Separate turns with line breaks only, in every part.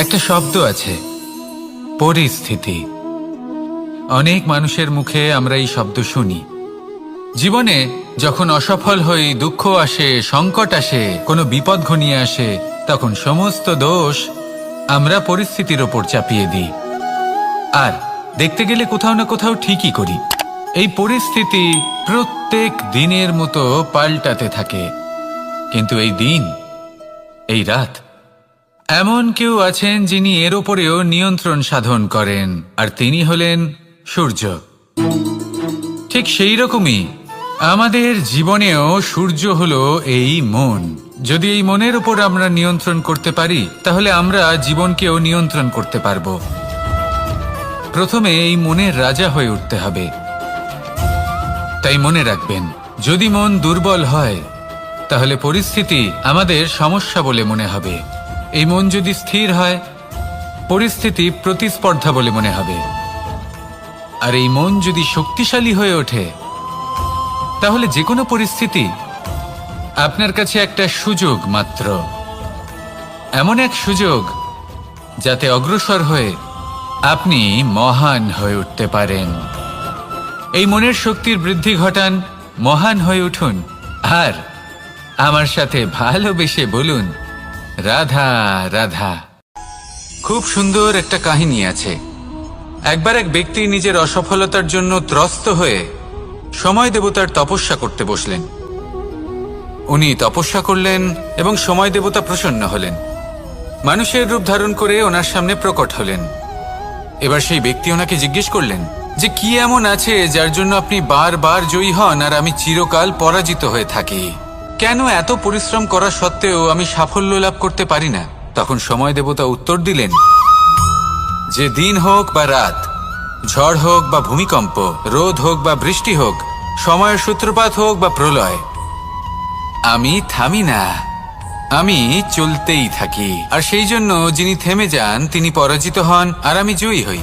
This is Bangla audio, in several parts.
একটা শব্দ আছে, পরিস্থিতি। অনেক মানুষের মুখে আমরা এই শব্দ শুনি। জীবনে যখন অসফল হই, দুঃখ আসে, সংকট আসে, কোনো বিপদ ঘনিয়ে আসে, তখন সমস্ত দোষ আমরা পরিস্থিতির ওপর চাপিয়ে দিই। আর দেখতে গেলে কোথাও না কোথাও ঠিকই করি। এই পরিস্থিতি প্রত্যেক দিনের মতো পাল্টাতে থাকে, কিন্তু এই দিন, এই রাত, এমন কেউ আছেন যিনি এর ওপরেও নিয়ন্ত্রণ সাধন করেন, আর তিনি হলেন সূর্য। ঠিক সেই রকমই আমাদের জীবনেও সূর্য হলো এই মন। যদি এই মনের উপর আমরা নিয়ন্ত্রণ করতে পারি, তাহলে আমরা জীবনকেও নিয়ন্ত্রণ করতে পারবো। প্রথমে এই মনের রাজা হয়ে উঠতে হবে। তাই মনে রাখবেন, যদি মন দুর্বল হয়, তাহলে পরিস্থিতি আমাদের সমস্যা বলে মনে হবে। এই মন যদি স্থির হয়, পরিস্থিতি প্রতিস্পর্ধা বলে মনে হবে। আর এই মন যদি শক্তিশালী হয়ে ওঠে, তাহলে যে কোনো পরিস্থিতি আপনার কাছে একটা সুযোগ মাত্র। এমন এক সুযোগ যাতে অগ্রসর হয়ে আপনি মহান হয়ে উঠতে পারেন। এই মনের শক্তির বৃদ্ধি ঘটান, মহান হয়ে উঠুন, আর আমার সাথে ভালোবেসে বলুন, রাধা রাধা। খুব সুন্দর একটা কাহিনী আছে। একবার এক ব্যক্তি নিজের অসফলতার জন্য ত্রস্ত হয়ে সময় দেবতার তপস্যা করতে বসলেন। উনি তপস্যা করলেন এবং সময় দেবতা প্রসন্ন হলেন। মানুষের রূপ ধারণ করে ওনার সামনে প্রকট হলেন। এবার সেই ব্যক্তি ওনাকে জিজ্ঞেস করলেন যে কি এমন আছে যার জন্য আপনি বারবার জয়ী হন আর আমি চিরকাল পরাজিত হয়ে থাকি? কেন এত পরিশ্রম করা সত্ত্বেও আমি সাফল্য লাভ করতে পারি না? তখন সময় দেবতা উত্তর দিলেন যে দিন হোক বা রাত, ঝড় হোক বা ভূমিকম্প, রোদ হোক বা বৃষ্টি হোক, সময়ের সূত্রপাত হোক বা প্রলয়, আমি থামি না, আমি চলতেই থাকি। আর সেই জন্য যিনি থেমে যান তিনি পরাজিত হন আর আমি জয়ী হই।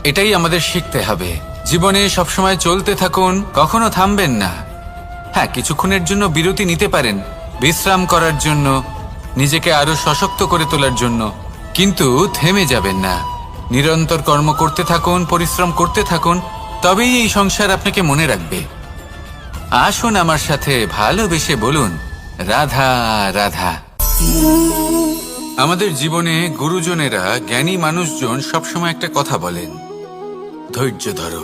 এটাই আমাদের শিখতে হবে। জীবনে সবসময় চলতে থাকুন, কখনো থামবেন না। হ্যাঁ, কিছুক্ষণের জন্য বিরতি নিতে পারেন, বিশ্রাম করার জন্য, নিজেকে আরো সশক্ত করে তোলার জন্য, কিন্তু থেমে যাবেন না। নিরন্তর কর্ম করতে থাকুন, পরিশ্রম করতে থাকুন, তবেই এই সংসার আপনাকে মনে রাখবে। আসুন আমার সাথে ভালোবেসে বলুন, রাধা রাধা। আমাদের জীবনে গুরুজনেরা, জ্ঞানী মানুষজন সবসময় একটা কথা বলেন, ধৈর্য ধরো।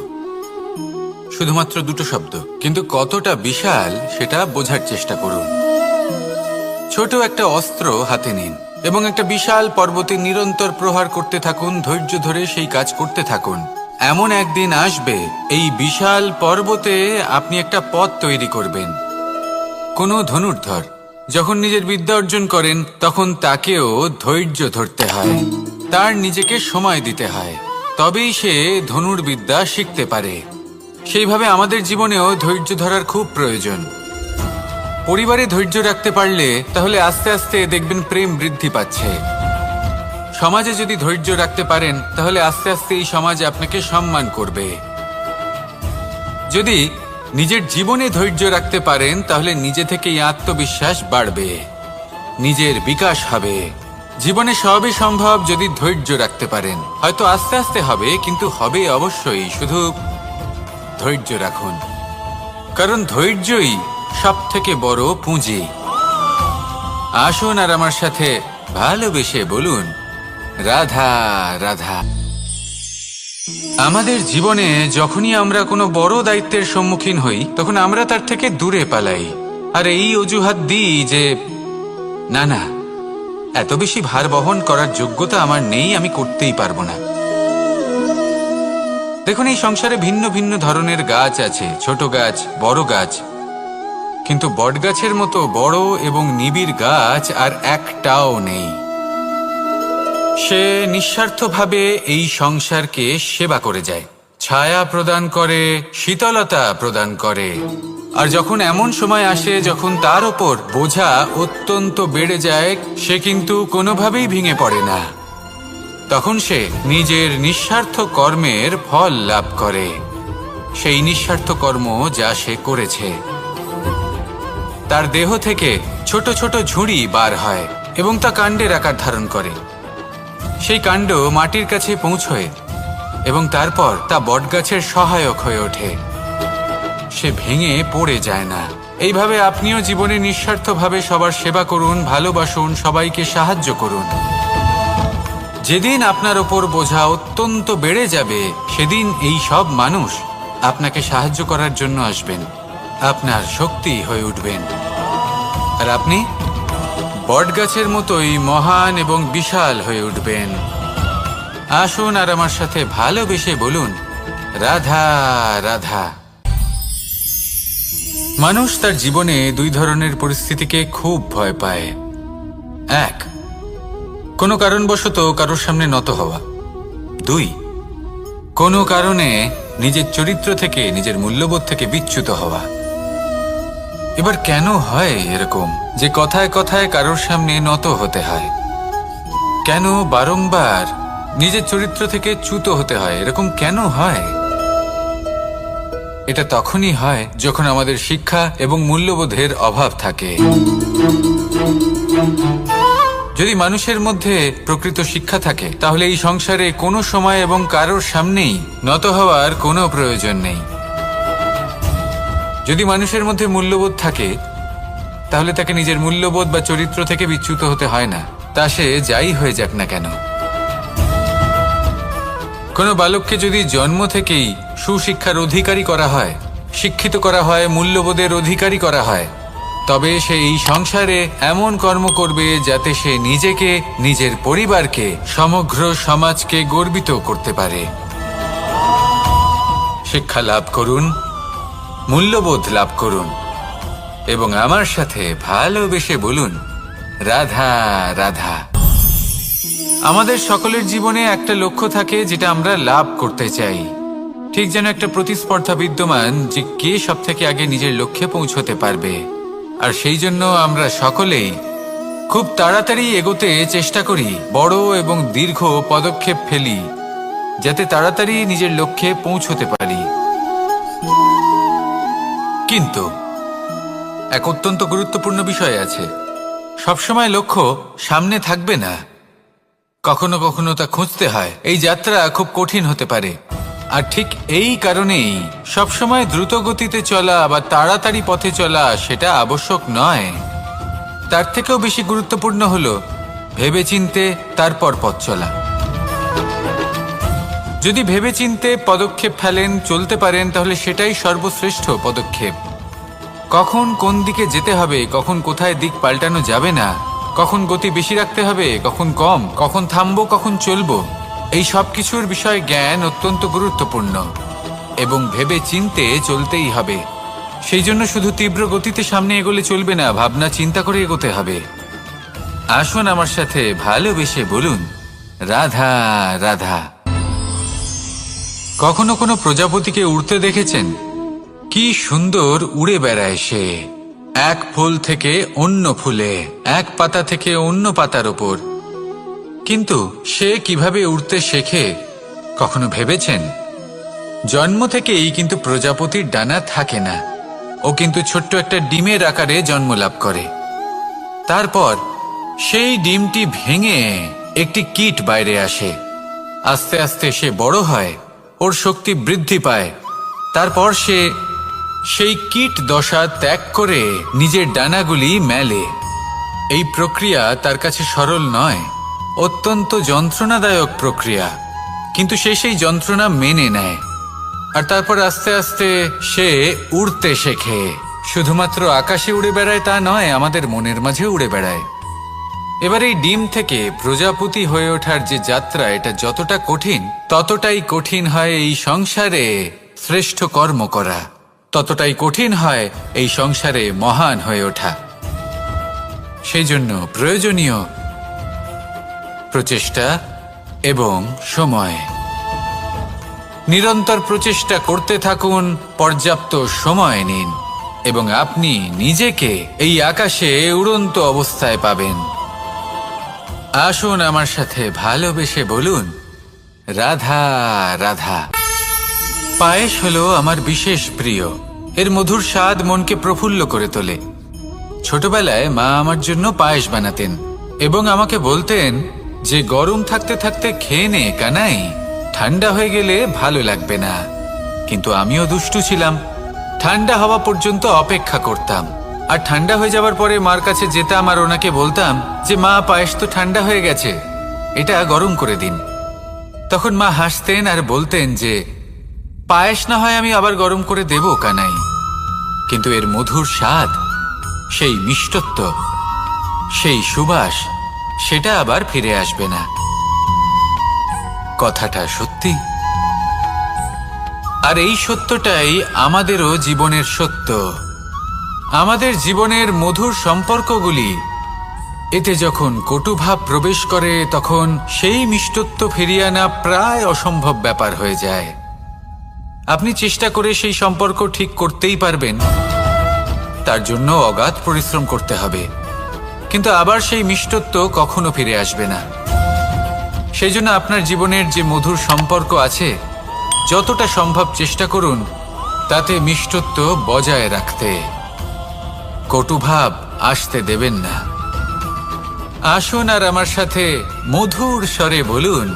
শুধুমাত্র দুটো শব্দ, কিন্তু কতটা বিশাল সেটা বোঝার চেষ্টা করুন। ছোট একটা অস্ত্র হাতে নিন এবং একটা বিশাল পর্বতে নিরন্তর প্রহার করতে থাকুন, ধৈর্য ধরে সেই কাজ করতে থাকুন। এমন একদিন আসবে, এই বিশাল পর্বতে আপনি একটা পথ তৈরি করবেন। কোনো ধনুর্ধর যখন নিজের বিদ্যা অর্জন করেন, তখন তাকেও ধৈর্য ধরতে হয়, তার নিজেকে সময় দিতে হয়, তবেই সে ধনুর্বিদ্যা শিখতে পারে। সেইভাবে আমাদের জীবনেও ধৈর্য ধরার খুব প্রয়োজন। পরিবারে ধৈর্য রাখতে পারলে তাহলে আস্তে আস্তে দেখবেন প্রেম বৃদ্ধি পাচ্ছে। সমাজে যদি ধৈর্য রাখতে পারেন, তাহলে আস্তে আস্তে এই সমাজ আপনাকে সম্মান করবে। যদি নিজের জীবনে ধৈর্য রাখতে পারেন, তাহলে নিজে থেকেই আত্মবিশ্বাস বাড়বে, নিজের বিকাশ হবে। জীবনে সবই সম্ভব যদি ধৈর্য রাখতে পারেন। হয়তো আস্তে আস্তে হবে, কিন্তু হবে অবশ্যই। শুধু ধৈর্য রাখুন, কারণ ধৈর্যই সব থেকে বড় পুঁজি। আসুন আর আমার সাথে ভালোবেসে বলুন, রাধা রাধা। আমাদের জীবনে যখনই আমরা কোনো বড় দায়িত্বের সম্মুখীন হই, তখন আমরা তার থেকে দূরে পালাই আর এই অজুহাত দিই যে না না, এত বেশি ভার বহন করার যোগ্যতা আমার নেই, আমি করতেই পারবো না। দেখুন, এই সংসারে ভিন্ন ভিন্ন ধরনের গাছ আছে, ছোট গাছ, বড় গাছ, কিন্তু বটগাছের মতো বড় এবং নিবিড় গাছ আর একটাও নেই। সে নিঃস্বার্থভাবে এই সংসারকে সেবা করে যায়, ছায়া প্রদান করে, শীতলতা প্রদান করে। আর যখন এমন সময় আসে যখন তার ওপর বোঝা অত্যন্ত বেড়ে যায়, সে কিন্তু কোনোভাবেই ভেঙে পড়ে না। তখন সে নিজের নিঃস্বার্থ কর্মের ফল লাভ করে, সেই নিঃস্বার্থ কর্ম যা সে করেছে। তার দেহ থেকে ছোট ছোট ঝুড়ি বার হয় এবং তা কাণ্ডের আকার ধারণ করে। সেই কাণ্ড মাটির কাছে পৌঁছয় এবং তারপর তা বটগাছের সহায়ক হয়ে ওঠে। সে ভেঙে পড়ে যায় না। এইভাবে আপনিও জীবনে নিঃস্বার্থভাবে সবার সেবা করুন, ভালোবাসুন, সবাইকে সাহায্য করুন। যেদিন আপনার ওপর বোঝা অত্যন্ত বেড়ে যাবে, সেদিন এই সব মানুষ আপনাকে সাহায্য করার জন্য আসবেন, আপনার শক্তি হয়ে উঠবেন, আর আপনি বটগাছের মতোই মহান এবং বিশাল হয়ে উঠবেন। আসুন আর আমার সাথে ভালোবেসে বলুন, রাধা রাধা। মানুষ তার জীবনে দুই ধরনের পরিস্থিতিকে খুব ভয় পায়। এক, কোনো কারণবশত কারোর সামনে নত হওয়া। দুই, কোনো কারণে নিজের চরিত্র থেকে, নিজের মূল্যবোধ থেকে বিচ্যুত হওয়া। এবার কেন হয় এরকম যে কথায় কথায় কারোর সামনে নত হতে হয়? কেন বারংবার নিজের চরিত্র থেকে চ্যুত হতে হয়? এরকম কেন হয়? এটা তখনই হয় যখন আমাদের শিক্ষা এবং মূল্যবোধের অভাব থাকে। যদি মানুষের মধ্যে প্রকৃত শিক্ষা থাকে, তাহলে এই সংসারে কোনো সময় এবং কারোর সামনেই নত হওয়ার কোনো প্রয়োজন নেই। যদি মানুষের মধ্যে মূল্যবোধ থাকে, তাহলে তাকে নিজের মূল্যবোধ বা চরিত্র থেকে বিচ্যুত হতে হয় না, তা সে যাই হয়ে যাক না কেন। কোনো বালককে যদি জন্ম থেকেই সুশিক্ষার অধিকারী করা হয়, শিক্ষিত করা হয়, মূল্যবোধের অধিকারী করা হয়, তবে সে এই সংসারে এমন কর্ম করবে যাতে সে নিজেকে, নিজের পরিবারকে, সমগ্র সমাজকে গর্বিত করতে পারে। শিক্ষা লাভ করুন, মূল্যবোধ লাভ করুন এবং আমার সাথে ভালোবেসে বলুন, রাধা রাধা। আমাদের সকলের জীবনে একটা লক্ষ্য থাকে যেটা আমরা লাভ করতে চাই। ঠিক যেন একটা প্রতিস্পর্ধা বিদ্যমান যে কে সব থেকে আগে নিজের লক্ষ্যে পৌঁছতে পারবে। আর সেই জন্য আমরা সকলেই খুব তাড়াতাড়ি এগোতে চেষ্টা করি, বড় এবং দীর্ঘ পদক্ষেপ ফেলি যাতে তাড়াতাড়ি নিজের লক্ষ্যে পৌঁছতে পারি। কিন্তু এক অত্যন্ত গুরুত্বপূর্ণ বিষয় আছে, সবসময় লক্ষ্য সামনে থাকবে না, কখনো কখনো তা খুঁজতে হয়। এই যাত্রা খুব কঠিন হতে পারে, আর ঠিক এই কারণেই সবসময় দ্রুত গতিতে চলা বা তাড়াতাড়ি পথে চলা সেটা আবশ্যক নয়। তার থেকেও বেশি গুরুত্বপূর্ণ হলো ভেবেচিন্তে তারপর পথ চলা। যদি ভেবেচিন্তে পদক্ষেপ ফেলেন, চলতে পারেন, তাহলে সেটাই সর্বশ্রেষ্ঠ পদক্ষেপ। কখন কোন দিকে যেতে হবে, কখন কোথায় দিক পাল্টানো যাবে না, কখন গতি বেশি রাখতে হবে, কখন কম, কখন থামবো, কখন চলবো, এই সব কিছুর বিষয়ে জ্ঞান অত্যন্ত গুরুত্বপূর্ণ এবং ভেবে চিন্তে চলতেই হবে। সেই জন্য শুধু তীব্র গতিতে সামনে এগোলে চলবে না, ভাবনা চিন্তা করে এগোতে হবে। আসুন আমার সাথে ভালোবেসে বলুন, রাধা রাধা। কখনো কোনো প্রজাপতিকে উড়তে দেখেছেন? কি সুন্দর উড়ে বেড়ায় সে, এক ফুল থেকে অন্য ফুলে, এক পাতা থেকে অন্য পাতার ওপর। কিন্তু সে কিভাবে উড়তে শেখে কখনো ভেবেছেন? জন্ম থেকেই কিন্তু প্রজাপতির ডানা থাকে না, ও কিন্তু ছোট্ট একটা ডিমের আকারে জন্ম লাভ করে। তারপর সেই ডিমটি ভেঙে একটি কীট বাইরে আসে। আস্তে আস্তে সে বড় হয়, ওর শক্তি বৃদ্ধি পায়। তারপর সে সেই কীট দশা ত্যাগ করে নিজের ডানাগুলি মেলে। এই প্রক্রিয়া তার কাছে সরল নয়, অত্যন্ত যন্ত্রণাদায়ক প্রক্রিয়া, কিন্তু সে সেই যন্ত্রণা মেনে নেয়। আর তারপর আস্তে আস্তে সে উড়তে শেখে। শুধুমাত্র আকাশে উড়ে বেড়ায় তা নয়, আমাদের মনের মাঝে উড়ে বেড়ায়। এবার এই ডিম থেকে প্রজাপতি হয়ে ওঠার যে যাত্রা, এটা যতটা কঠিন, ততটাই কঠিন হয় এই সংসারে শ্রেষ্ঠ কর্ম করা, ততটাই কঠিন হয় এই সংসারে মহান হয়ে ওঠা। সেই জন্য প্রয়োজনীয় প্রচেষ্টা এবং সময়। নিরন্তর প্রচেষ্টা করতে থাকুন, পর্যাপ্ত সময় নিন এবং আপনি নিজেকে এই আকাশে উড়ন্ত অবস্থায় পাবেন। আসুন আমার সাথে ভালোবেসে বলুন, রাধা রাধা। পায়েস হলো আমার বিশেষ প্রিয়। এর মধুর স্বাদ মনকে প্রফুল্ল করে তোলে। ছোটবেলায় মা আমার জন্য পায়েস বানাতেন এবং আমাকে বলতেন যে গরম থাকতে থাকতে খেয়ে নে কানাই, ঠান্ডা হয়ে গেলে ভালো লাগবে না। কিন্তু আমিও দুষ্টু ছিলাম, ঠান্ডা হওয়া পর্যন্ত অপেক্ষা করতাম, আর ঠান্ডা হয়ে যাবার পরে মার কাছে যেতাম আর ওনাকে বলতাম যে মা, পায়েস তো ঠান্ডা হয়ে গেছে, এটা গরম করে দিন। তখন মা হাসতেন আর বলতেন যে পায়েস না হয় আমি আবার গরম করে দেব কানাই, কিন্তু এর মধুর স্বাদ, সেই মিষ্টত্ব, সেই সুবাস, সেটা আবার ফিরে আসবে না। কথাটা সত্যি। আর এই সত্যটাই আমাদেরও জীবনের সত্য। আমাদের জীবনের মধুর সম্পর্কগুলি, এতে যখন কটুভাব প্রবেশ করে তখন সেই মিষ্টত্ব ফিরিয়ে আনা প্রায় অসম্ভব ব্যাপার হয়ে যায়। আপনি চেষ্টা করে সেই সম্পর্ক ঠিক করতেই পারবেন, তার জন্য অগাধ পরিশ্রম করতে হবে, কিন্তু আবার সেই মিষ্টত্ব কখনো ফিরে আসবে না। সেই জন্য আপনার জীবনের যে মধুর সম্পর্ক আছে, যতটা সম্ভব চেষ্টা করুন তাতে মিষ্টত্ব বজায় রাখতে। কটুভাব আসতে দেবেন না। আসুন আর আমার সাথে মধুর স্বরে বলুন,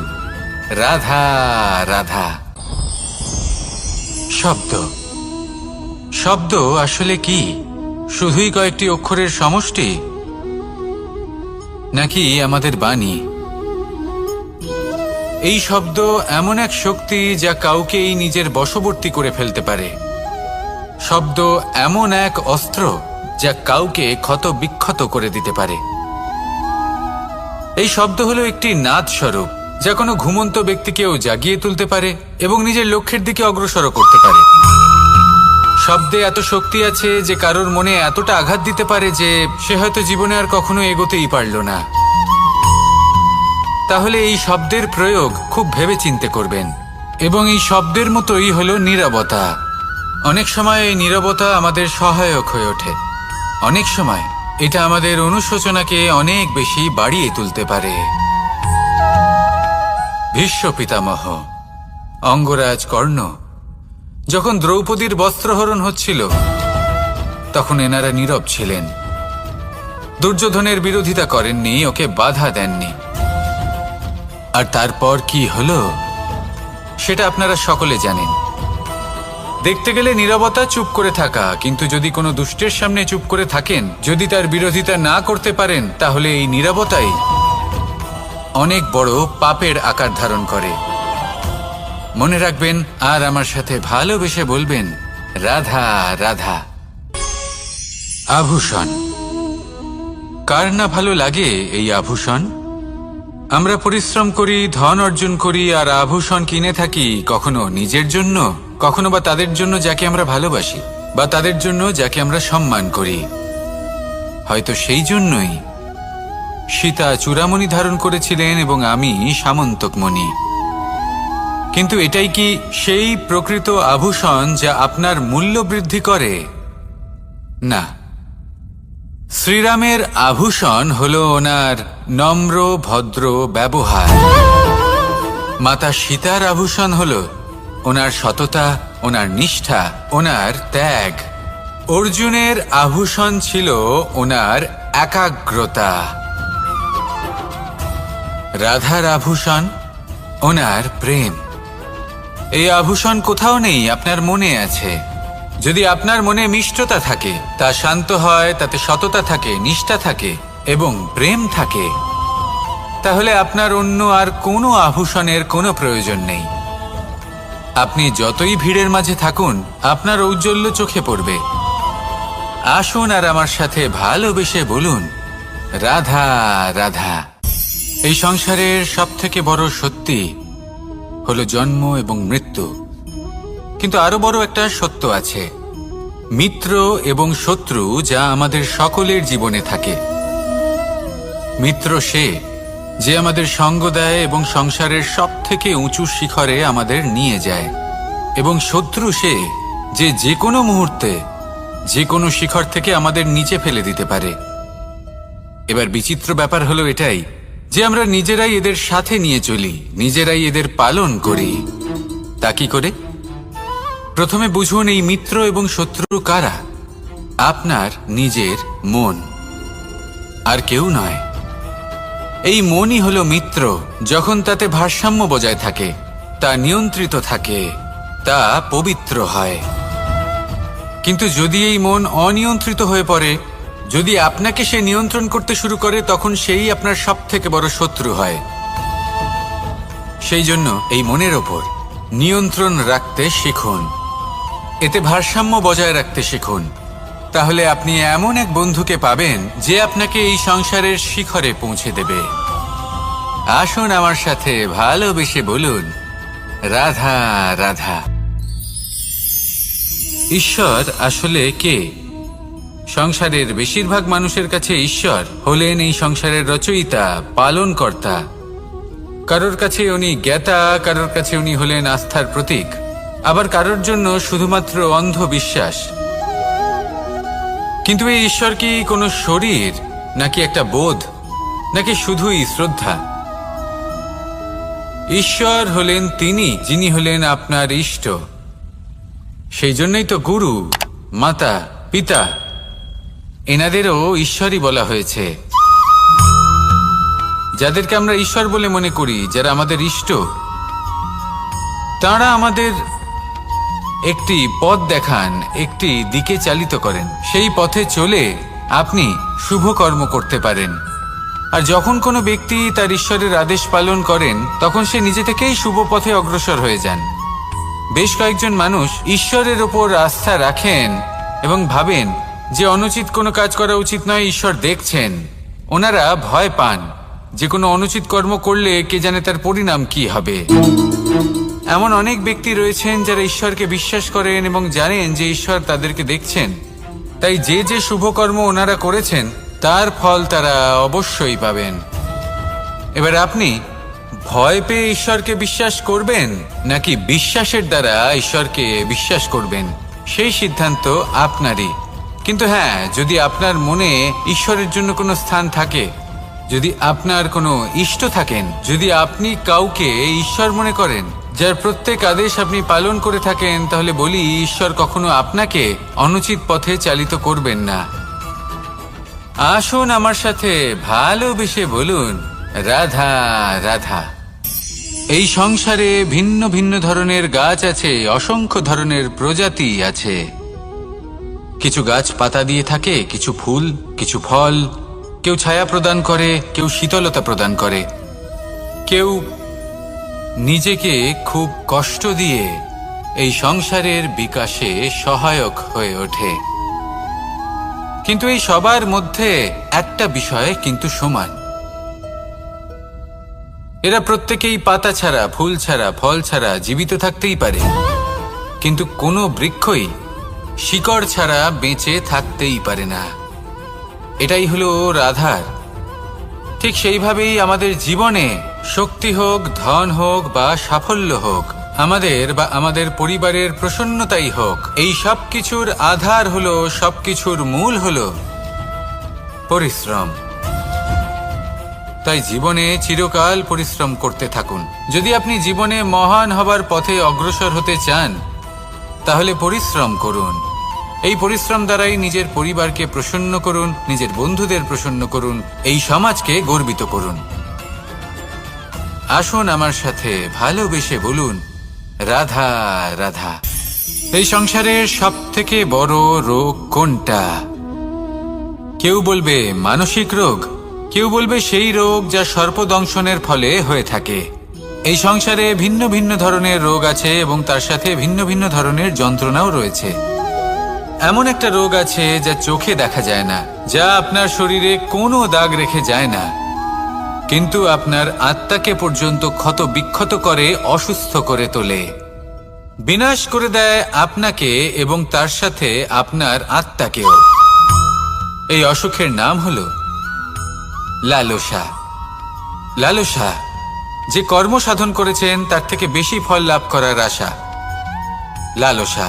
রাধা রাধা। শব্দ, শব্দ আসলে কি? শুধুই কয়েকটি অক্ষরের সমষ্টি, নাকি আমাদের বাণী? এই শব্দ এমন এক শক্তি যা কাউকেই নিজের বশবর্তী করে ফেলতে পারে। শব্দ এমন এক অস্ত্র যা কাউকে ক্ষত বিক্ষত করে দিতে পারে। এই শব্দ হলো একটি নাদ স্বরূপ, যা কোনো ঘুমন্ত ব্যক্তিকেও জাগিয়ে তুলতে পারে এবং নিজের লক্ষ্যের দিকে অগ্রসর করতে পারে। শব্দে এত শক্তি আছে যে কারোর মনে এতটা আঘাত দিতে পারে যে সে হয়তো জীবনে আর কখনো এগোতেই পারল না। তাহলে এই শব্দের প্রয়োগ খুব ভেবেচিন্তে করবেন। এবং এই শব্দের মতোই হলো নীরবতা। অনেক সময় এই নীরবতা আমাদের সহায়ক হয়ে ওঠে, অনেক সময় এটা আমাদের অনুশোচনাকে অনেক বেশি বাড়িয়ে তুলতে পারে। ভীষ্ম পিতামহ, অঙ্গরাজ কর্ণ, যখন দ্রৌপদীর বস্ত্রহরণ হচ্ছিল তখন এনারা নীরব ছিলেন। দুর্যোধনের বিরোধিতা করেননি, ওকে বাধা দেননি। আর তারপর কি হলো সেটা আপনারা সকলে জানেন। দেখতে গেলে নীরবতা চুপ করে থাকা, কিন্তু যদি কোনো দুষ্টের সামনে চুপ করে থাকেন, যদি তার বিরোধিতা না করতে পারেন, তাহলে এই নীরবতাই অনেক বড় পাপের আকার ধারণ করে। মনে রাখবেন আর আমার সাথে ভালোবেসে বলবেন, রাধা রাধা। আভূষণ, কার না ভালো লাগে এই আভূষণ? আমরা পরিশ্রম করি, ধন অর্জন করি আর আভূষণ কিনে থাকি, কখনো নিজের জন্য, কখনো বা তাদের জন্য যাকে আমরা ভালোবাসি, বা তাদের জন্য যাকে আমরা সম্মান করি। হয়তো সেই জন্যই সীতা চূড়ামণি ধারণ করেছিলেন এবং আমি সামন্তকমণি। কিন্তু এটাই কি সেই প্রকৃত আভূষণ যা আপনার মূল্য বৃদ্ধি করে? না। শ্রীরামের আভূষণ হলো ওনার নম্র ভদ্র ব্যবহার। মাতা সীতার আভূষণ হলো ওনার সততা, ওনার নিষ্ঠা, ওনার ত্যাগ। অর্জুনের আভূষণ ছিল ওনার একাগ্রতা। রাধার আভূষণ ওনার প্রেম। এই আভূষণ কোথাও নেই, আপনার মনে আছে। যদি আপনার মনে মিষ্টতা থাকে, তা শান্ত হয়, তাতে সততা থাকে, নিষ্ঠা থাকে এবং প্রেম থাকে, তাহলে আপনার অন্য আর কোনো আভূষণের কোনো প্রয়োজন নেই। আপনি যতই ভিড়ের মাঝে থাকুন, আপনার ঔজ্জ্বল্য চোখে পড়বে। আসুন আর আমার সাথে ভালোবেসে বলুন, রাধা রাধা। এই সংসারের সবথেকে বড় সত্যি হলো জন্ম এবং মৃত্যু, কিন্তু আরো বড় একটা সত্য আছে, মিত্র এবং শত্রু, যা আমাদের সকলের জীবনে থাকে। মিত্র সে যে আমাদের সঙ্গ দেয় এবং সংসারের সবথেকে উঁচু শিখরে আমাদের নিয়ে যায়, এবং শত্রু সে যে যে কোনো মুহূর্তে যে কোনো শিখর থেকে আমাদের নিচে ফেলে দিতে পারে। এবার বিচিত্র ব্যাপার হলো এটাই যে আমরা নিজেরাই এদের সাথে নিয়ে চলি, নিজেরাই এদের পালন করি। তা কি করে? প্রথমে বুঝুন এই মিত্র এবং শত্রু কারা। আপনার নিজের মন, আর কেউ নয়। এই মনই হলো মিত্র। যখন তাতে ভারসাম্য বজায় থাকে, তা নিয়ন্ত্রিত থাকে, তা পবিত্র হয়। কিন্তু যদি এই মন অনিয়ন্ত্রিত হয়ে পড়ে, যদি আপনাকে সে নিয়ন্ত্রণ করতে শুরু করে, তখন সেই আপনার সবথেকে বড় শত্রু হয়। সেই জন্য এই মনের ওপর নিয়ন্ত্রণ রাখতে শিখুন, এতে ভারসাম্য বজায় রাখতে শিখুন। তাহলে আপনি এমন এক বন্ধুকে পাবেন যে আপনাকে এই সংসারের শিখরে পৌঁছে দেবে। আসুন আমার সাথে ভালোবেসে বলুন, রাধা রাধা। ঈশ্বর আসলে কে? সংসারের বেশিরভাগ মানুষের কাছে ঈশ্বর হলেন এই সংসারের রচয়িতা, পালনকর্তা। কারোর কাছে উনি জ্ঞাতা, কারোর কাছে উনি হলেন আস্থার প্রতীক, আবার কারোর জন্য শুধুমাত্র অন্ধ বিশ্বাস। কিন্তু এই ঈশ্বর কি কোনো শরীর, নাকি একটা বোধ, নাকি শুধুই শ্রদ্ধা? ঈশ্বর হলেন তিনি যিনি হলেন আপনার ইষ্ট। সেই জন্যই তো গুরু, মাতা, পিতা এনাদেরও ঈশ্বরই বলা হয়েছে। যাদেরকে আমরা ঈশ্বর বলে মনে করি, যারা আমাদের ইষ্ট, তারা আমাদের একটি পথ দেখান, একটি দিকে চালিত করেন। সেই পথে চলে আপনি শুভ কর্ম করতে পারেন। আর যখন কোনো ব্যক্তি তার ঈশ্বরের আদেশ পালন করেন, তখন সে নিজে থেকেই শুভ পথে অগ্রসর হয়ে যান। বেশ কয়েকজন মানুষ ঈশ্বরের ওপর আস্থা রাখেন এবং ভাবেন যে অনুচিত কোনো কাজ করা উচিত নয়, ঈশ্বর দেখছেন। ওনারা ভয় পান যে কোনো অনুচিত কর্ম করলে কে জানে তার পরিণাম কি হবে। এমন অনেক ব্যক্তি রয়েছেন যারা ঈশ্বরকে বিশ্বাস করেন এবং জানেন যে ঈশ্বর তাদেরকে দেখছেন। তাই যে যে শুভ কর্ম ওনারা করেছেন তার ফল তারা অবশ্যই পাবেন। এবার আপনি ভয় পেয়ে ঈশ্বরকে বিশ্বাস করবেন, নাকি বিশ্বাসের দ্বারা ঈশ্বরকে বিশ্বাস করবেন, সেই সিদ্ধান্ত আপনারই। কিন্তু হ্যাঁ, যদি আপনার মনে ঈশ্বরের জন্য কোনো স্থান থাকে, যদি আপনার কোনো ইষ্ট থাকেন, যদি আপনি কাউকে ঈশ্বর মনে করেন, যার প্রত্যেক আদেশ আপনি পালন করে থাকেন, তাহলে বলি, ঈশ্বর কখনো আপনাকে অনুচিত পথে চালিত করবেন না। আসুন আমার সাথে ভালোবেসে বলুন, রাধা রাধা। এই সংসারে ভিন্ন ভিন্ন ধরনের গাছ আছে, অসংখ্য ধরনের প্রজাতি আছে। কিছু গাছ পাতা দিয়ে থাকে, কিছু ফুল, কিছু ফল। কেউ ছায়া প্রদান করে, কেউ শীতলতা প্রদান করে, কেউ নিজেকে খুব কষ্ট দিয়ে এই সংসারের বিকাশে সহায়ক হয়ে ওঠে। কিন্তু এই সবার মধ্যে একটা বিষয় কিন্তু সমান, এরা প্রত্যেকেই পাতা ছাড়া, ফুল ছাড়া, ফল ছাড়া জীবিত থাকতেই পারে, কিন্তু কোনো বৃক্ষই শিকড় ছাড়া বেঁচে থাকতেই পারে না। এটাই হলো রাধার। ঠিক সেইভাবেই আমাদের জীবনে শক্তি হোক, ধন হোক বা সাফল্য হোক, আমাদের বা আমাদের পরিবারের প্রসন্নতাই হোক, এই সব কিছুর আধার হলো, সবকিছুর মূল হলো পরিশ্রম। তাই জীবনে চিরকাল পরিশ্রম করতে থাকুন। যদি আপনি জীবনে মহান হবার পথে অগ্রসর হতে চান, তাহলে পরিশ্রম করুন। এই পরিশ্রম দ্বারাই নিজের পরিবারকে প্রসন্ন করুন, নিজের বন্ধুদের প্রসন্ন করুন, এই সমাজকে গর্বিত করুন। আসুন আমার সাথে ভালোবেসে বলুন, রাধা রাধা। এই সংসারের সব থেকে বড় রোগ কোনটা? কেউ বলবে মানসিক রোগ, কেউ বলবে সেই রোগ যা সর্পদংশনের ফলে হয়ে থাকে। এই সংসারে ভিন্ন ভিন্ন ধরনের রোগ আছে এবং তার সাথে ভিন্ন ভিন্ন ধরনের যন্ত্রণাও রয়েছে। এমন একটা রোগ আছে যা চোখে দেখা যায় না, যা আপনার শরীরে কোনো দাগ রেখে যায় না, কিন্তু আপনার আত্মাকে পর্যন্ত ক্ষত বিক্ষত করে, অসুস্থ করে তোলে, বিনাশ করে দেয় আপনাকে এবং তার সাথে আপনার আত্মাকেও। এই অসুখের নাম হলো লালসা। লালসা, যে কর্ম সাধন করেছেন তার থেকে বেশি ফল লাভ করার আশা। লালসা,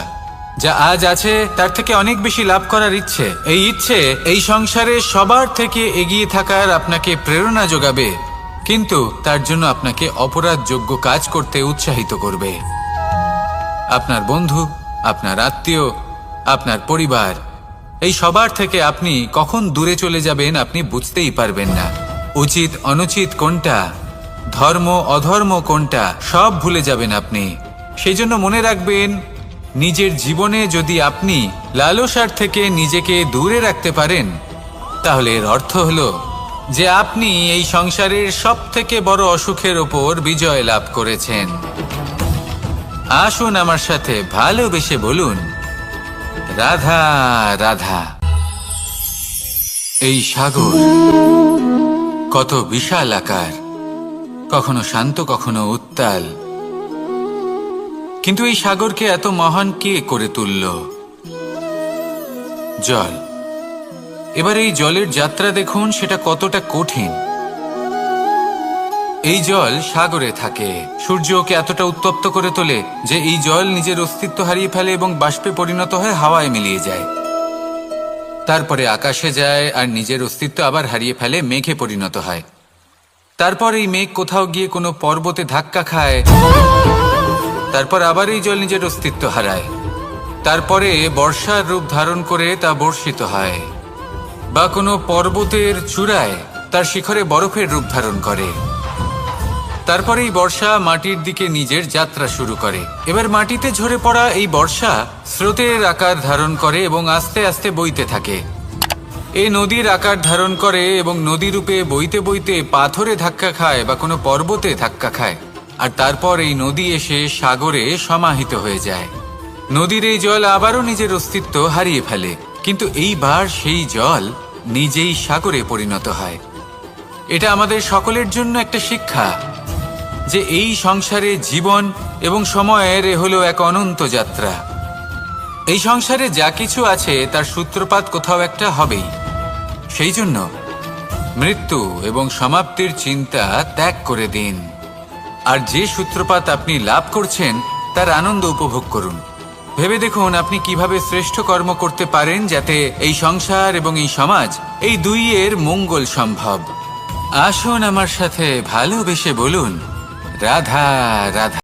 যা আজ আছে তার থেকে অনেক বেশি লাভ করার ইচ্ছে। এই ইচ্ছে এই সংসারে সবার থেকে এগিয়ে থাকার আপনাকে প্রেরণা যোগাবে, কিন্তু তার জন্য আপনাকে অপরাধযোগ্য কাজ করতে উৎসাহিত করবে। আপনার বন্ধু, আপনার আত্মীয়, আপনার পরিবার, এই সবার থেকে আপনি কখন দূরে চলে যাবেন আপনি বুঝতেই পারবেন না। উচিত অনুচিত কোনটা, ধর্ম অধর্ম কোনটা, সব ভুলে যাবেন আপনি। সেই জন্য মনে রাখবেন, নিজের জীবনে যদি আপনি লালসার থেকে নিজেকে দূরে রাখতে পারেন, তাহলে এর অর্থ হলো যে আপনি এই সংসারের সব থেকে বড় অসুখের ওপর বিজয় লাভ করেছেন। আসুন আমার সাথে ভালোবেসে বলুন, রাধা রাধা। এই সাগর কত বিশাল আকার, কখনো শান্ত কখনো উত্তাল, কিন্তু এই সাগরকে এত মহান কে করে তুলল? জল। এবার এই জলের যাত্রা দেখুন, সেটা কতটা কঠিন। এই জল সাগরে থাকে, সূর্য ওকে এতটা উত্তপ্ত করে তোলে যে এই জল নিজের অস্তিত্ব হারিয়ে ফেলে এবং বাষ্পে পরিণত হয়ে হাওয়ায় মিলিয়ে যায়। তারপরে আকাশে যায় আর নিজের অস্তিত্ব আবার হারিয়ে ফেলে, মেঘে পরিণত হয়। তারপর এই মেঘ কোথাও গিয়ে কোনো পর্বতে ধাক্কা খায়, তারপর আবার এই জল নিজের অস্তিত্ব হারায়। তারপরে বর্ষার রূপ ধারণ করে তা বর্ষিত হয়, বা কোনো পর্বতের চূড়ায় তার শিখরে বরফের রূপ ধারণ করে। তারপরে এই বর্ষা মাটির দিকে নিজের যাত্রা শুরু করে। এবার মাটিতে ঝরে পড়া এই বর্ষা স্রোতের আকার ধারণ করে এবং আস্তে আস্তে বইতে থাকে। এই নদীর আকার ধারণ করে এবং নদী রূপে বইতে বইতে পাথরে ধাক্কা খায় বা কোনো পর্বতে ধাক্কা খায়, আর তারপর এই নদী এসে সাগরে সমাহিত হয়ে যায়। নদীর এই জল আবারও নিজের অস্তিত্ব হারিয়ে ফেলে, কিন্তু এইবার সেই জল নিজেই সাগরে পরিণত হয়। এটা আমাদের সকলের জন্য একটা শিক্ষা যে এই সংসারে জীবন এবং সময়ের হলো এক অনন্ত যাত্রা। এই সংসারে যা কিছু আছে তার সূত্রপাত কোথাও একটা হবেই। সেই জন্য মৃত্যু এবং সমাপ্তির চিন্তা ত্যাগ করে দিন, আর যে সূত্রপাত আপনি লাভ করছেন তার আনন্দ উপভোগ করুন। ভেবে দেখুন আপনি কিভাবে শ্রেষ্ঠ কর্ম করতে পারেন যাতে এই সংসার এবং এই সমাজ, এই দুইয়ের মঙ্গল সম্ভব। আসুন আমার সাথে ভালোবেসে বলুন, রাধা রাধা।